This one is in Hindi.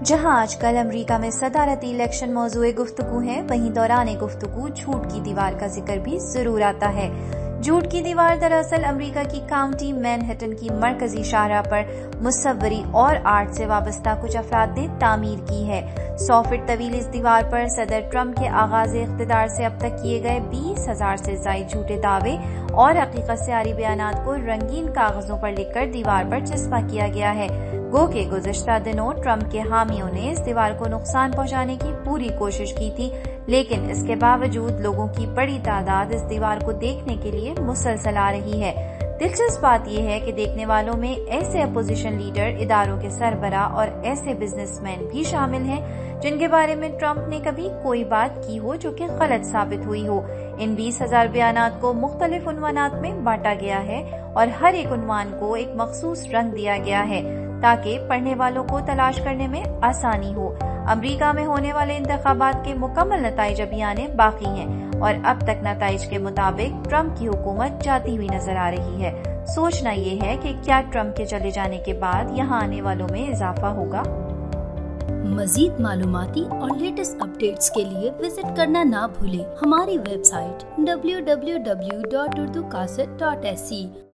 जहां आजकल अमेरिका में सदारती इलेक्शन मौजूए गुफ्तगू है, वहीं दौरान गुफ्तगू झूठ की दीवार का जिक्र भी जरूर आता है। झूठ की दीवार दरअसल अमेरिका की काउंटी मैनहट्टन की मरकजी शाहराह पर मुसव्वरी और आर्ट से वाबस्ता कुछ अफराद ने तामीर की है। 100 फीट तवील इस दीवार पर सदर ट्रंप के आगाज इख्तिदार से अब तक किए गए 20,000 से ज्यादा झूठे दावे और हकीकत से आरी बयानात को रंगीन कागजों पर लिखकर दीवार पर चस्पा किया गया है। गो के गुज़श्ता दिनों ट्रंप के हामियों ने इस दीवार को नुकसान पहुंचाने की पूरी कोशिश की थी, लेकिन इसके बावजूद लोगों की बड़ी तादाद इस दीवार को देखने के लिए मुसलसल आ रही है। दिलचस्प बात यह है कि देखने वालों में ऐसे अपोजिशन लीडर, इदारों के सरबरा और ऐसे बिजनेसमैन भी शामिल हैं जिनके बारे में ट्रंप ने कभी कोई बात की हो जो कि गलत साबित हुई हो। इन 20,000 बयानात को मुख्तलिफ उन्वानात में बांटा गया है और हर एक उन्वान को एक मखसूस रंग दिया गया है ताकि पढ़ने वालों को तलाश करने में आसानी हो। अमेरिका में होने वाले इंतखाबात के मुकम्मल नताइज अभी आने बाकी हैं और अब तक नताइज के मुताबिक ट्रंप की हुकूमत जाती हुई नजर आ रही है। सोचना ये है कि क्या ट्रंप के चले जाने के बाद यहाँ आने वालों में इजाफा होगा। मजीद मालूमाती और लेटेस्ट अपडेट्स के लिए विजिट करना ना भूलें हमारी वेबसाइट www.urducassette.se।